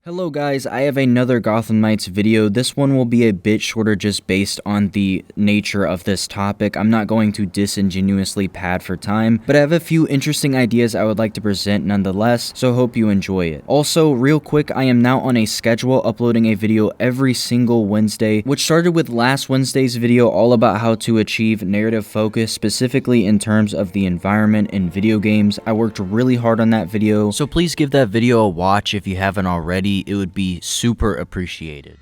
Hello guys, I have another Gotham Knights video. This one will be a bit shorter just based on the nature of this topic. I'm not going to disingenuously pad for time, but I have a few interesting ideas I would like to present nonetheless, so hope you enjoy it. Also, real quick, I am now on a schedule uploading a video every single Wednesday, which started with last Wednesday's video all about how to achieve narrative focus, specifically in terms of the environment in video games. I worked really hard on that video, so please give that video a watch if you haven't already. It would be super appreciated.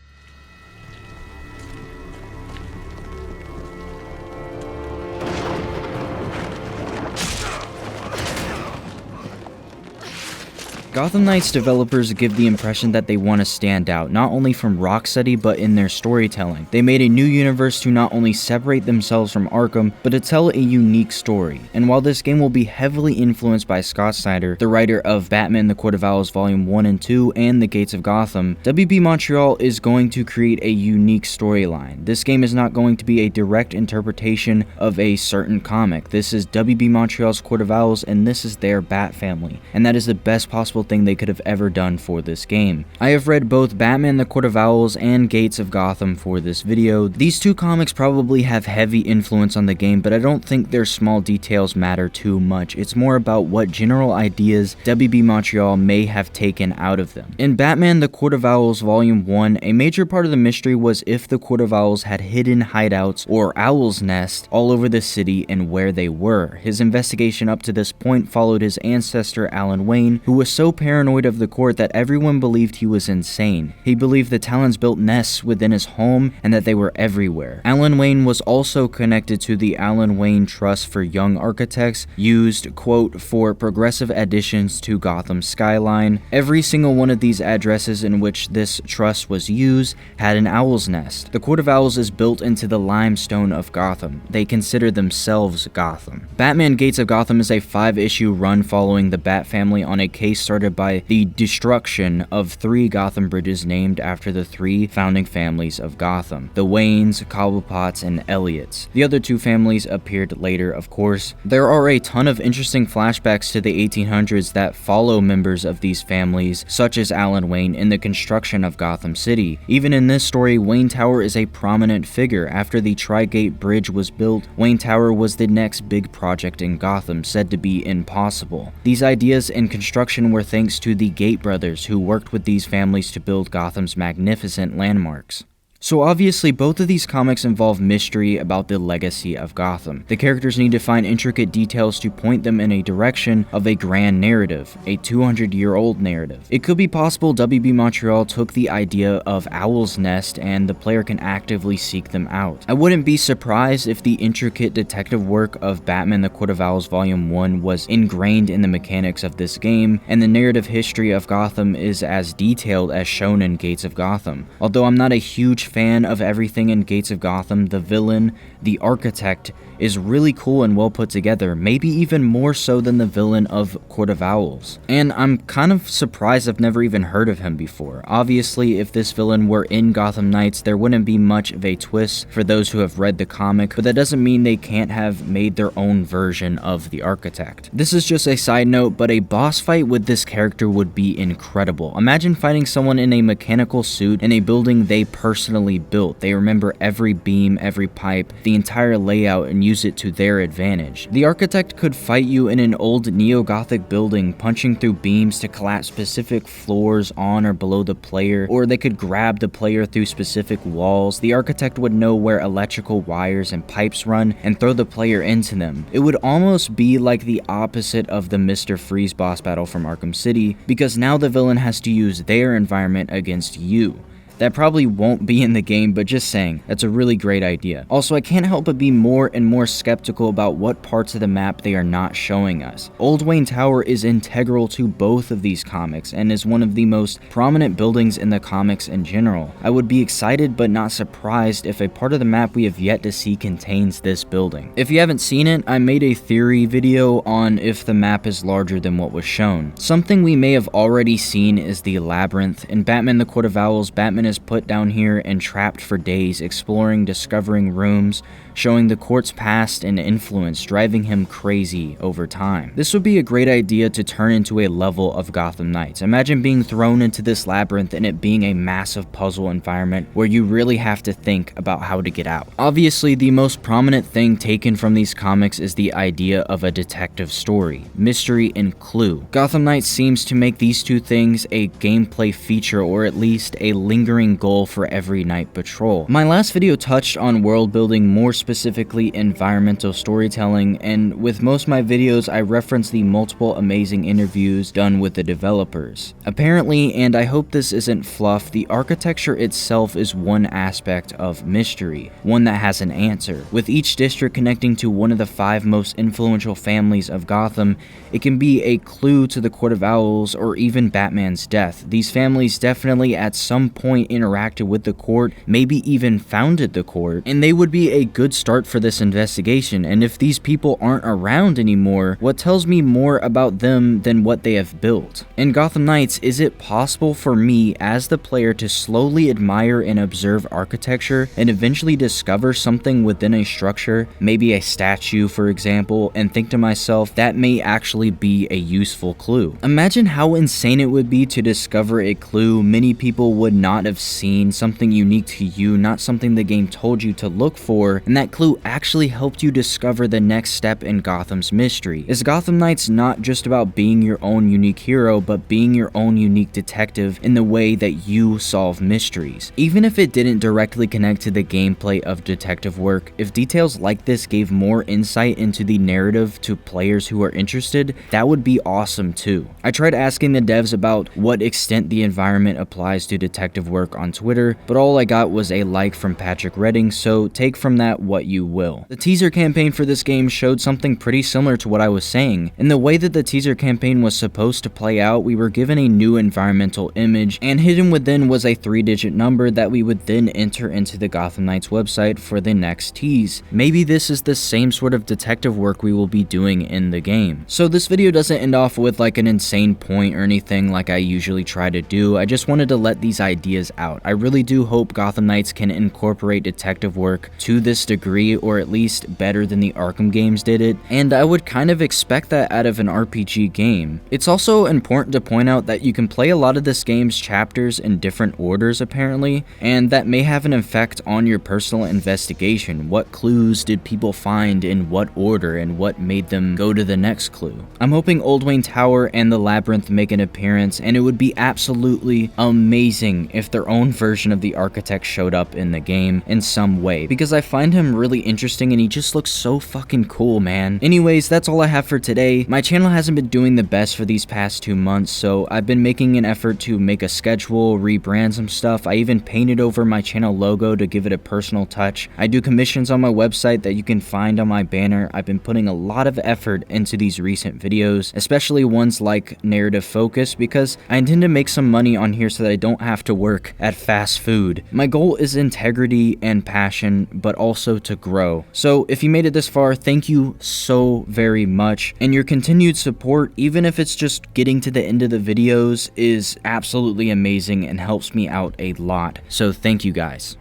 Gotham Knights developers give the impression that they want to stand out, not only from Rocksteady but in their storytelling. They made a new universe to not only separate themselves from Arkham, but to tell a unique story. And while this game will be heavily influenced by Scott Snyder, the writer of Batman the Court of Owls Volume 1 and 2 and The Gates of Gotham, WB Montreal is going to create a unique storyline. This game is not going to be a direct interpretation of a certain comic. This is WB Montreal's Court of Owls, and this is their Bat family. And that is the best possible thing they could have ever done for this game. I have read both Batman the Court of Owls and Gates of Gotham for this video. These two comics probably have heavy influence on the game, but I don't think their small details matter too much. It's more about what general ideas WB Montreal may have taken out of them. In Batman the Court of Owls Volume 1, a major part of the mystery was if the Court of Owls had hidden hideouts or owls' nests all over the city and where they were. His investigation up to this point followed his ancestor Alan Wayne, who was so paranoid of the court that everyone believed he was insane. He believed the Talons built nests within his home and that they were everywhere. Alan Wayne was also connected to the Alan Wayne Trust for Young Architects, used, quote, for progressive additions to Gotham's skyline. Every single one of these addresses in which this trust was used had an owl's nest. The Court of Owls is built into the limestone of Gotham. They consider themselves Gotham. Batman Gates of Gotham is a 5-issue run following the Bat family on a case started by the destruction of 3 Gotham bridges named after the 3 founding families of Gotham, the Waynes, Cobblepots, and Elliots. The other 2 families appeared later, of course. There are a ton of interesting flashbacks to the 1800s that follow members of these families, such as Alan Wayne, in the construction of Gotham City. Even in this story, Wayne Tower is a prominent figure. After the Tri-Gate Bridge was built, Wayne Tower was the next big project in Gotham, said to be impossible. These ideas and construction were thanks to the Gate brothers, who worked with these families to build Gotham's magnificent landmarks. So obviously both of these comics involve mystery about the legacy of Gotham. The characters need to find intricate details to point them in a direction of a grand narrative, a 200-year-old narrative. It could be possible WB Montreal took the idea of Owl's Nest and the player can actively seek them out. I wouldn't be surprised if the intricate detective work of Batman the Court of Owls Volume 1 was ingrained in the mechanics of this game, and the narrative history of Gotham is as detailed as shown in Gates of Gotham. Although I'm not a huge fan of everything in Gates of Gotham, the villain, the architect, is really cool and well put together, maybe even more so than the villain of Court of Owls. And I'm kind of surprised I've never even heard of him before. Obviously, if this villain were in Gotham Knights, there wouldn't be much of a twist for those who have read the comic, but that doesn't mean they can't have made their own version of the architect. This is just a side note, but a boss fight with this character would be incredible. Imagine fighting someone in a mechanical suit in a building they personally built. They remember every beam, every pipe, the entire layout, and use it to their advantage. The architect could fight you in an old neo-Gothic building, punching through beams to collapse specific floors on or below the player, or they could grab the player through specific walls. The architect would know where electrical wires and pipes run and throw the player into them. It would almost be like the opposite of the Mr. Freeze boss battle from Arkham City, because now the villain has to use their environment against you. That probably won't be in the game, but just saying, that's a really great idea. Also, I can't help but be more and more skeptical about what parts of the map they are not showing us. Old Wayne Tower is integral to both of these comics and is one of the most prominent buildings in the comics in general. I would be excited but not surprised if a part of the map we have yet to see contains this building. If you haven't seen it, I made a theory video on if the map is larger than what was shown. Something we may have already seen is the Labyrinth. In Batman the Court of Owls, Batman Owen is put down here and trapped for days, exploring, discovering rooms, showing the court's past and influence, driving him crazy over time. This would be a great idea to turn into a level of Gotham Knights. Imagine being thrown into this labyrinth and it being a massive puzzle environment where you really have to think about how to get out. Obviously, the most prominent thing taken from these comics is the idea of a detective story, mystery and clue. Gotham Knights seems to make these two things a gameplay feature, or at least a lingering goal for every night patrol. My last video touched on world building, more specifically environmental storytelling, and with most of my videos I reference the multiple amazing interviews done with the developers. Apparently, and I hope this isn't fluff, the architecture itself is one aspect of mystery, one that has an answer. With each district connecting to one of the 5 most influential families of Gotham, it can be a clue to the Court of Owls or even Batman's death. These families definitely at some point interacted with the court, maybe even founded the court, and they would be a good start for this investigation. And if these people aren't around anymore, what tells me more about them than what they have built? In Gotham Knights, is it possible for me as the player to slowly admire and observe architecture and eventually discover something within a structure, maybe a statue for example, and think to myself, that may actually be a useful clue? Imagine how insane it would be to discover a clue many people would not have seen, something unique to you, not something the game told you to look for, and that clue actually helped you discover the next step in Gotham's mystery. Is Gotham Knights not just about being your own unique hero, but being your own unique detective in the way that you solve mysteries? Even if it didn't directly connect to the gameplay of detective work, if details like this gave more insight into the narrative to players who are interested, that would be awesome too. I tried asking the devs about what extent the environment applies to detective work on Twitter, but all I got was a like from Patrick Redding, so take from that what you will. The teaser campaign for this game showed something pretty similar to what I was saying. In the way that the teaser campaign was supposed to play out, we were given a new environmental image, and hidden within was a 3-digit number that we would then enter into the Gotham Knights website for the next tease. Maybe this is the same sort of detective work we will be doing in the game. So this video doesn't end off with like an insane point or anything like I usually try to do. I just wanted to let these ideas out. I really do hope Gotham Knights can incorporate detective work to this degree, or at least better than the Arkham games did it, and I would kind of expect that out of an RPG game. It's also important to point out that you can play a lot of this game's chapters in different orders apparently, and that may have an effect on your personal investigation. What clues did people find in what order, and what made them go to the next clue? I'm hoping Old Wayne Tower and the Labyrinth make an appearance, and it would be absolutely amazing if their own version of the architect showed up in the game in some way, because I find him really interesting and he just looks so fucking cool, man. Anyways, that's all I have for today. My channel hasn't been doing the best for these past 2 months, so I've been making an effort to make a schedule, rebrand some stuff. I even painted over my channel logo to give it a personal touch. I do commissions on my website that you can find on my banner. I've been putting a lot of effort into these recent videos, especially ones like narrative focus, because I intend to make some money on here so that I don't have to work at fast food. My goal is integrity and passion, but also to grow. So if you made it this far, thank you so very much, and your continued support, even if it's just getting to the end of the videos, is absolutely amazing and helps me out a lot. So thank you guys.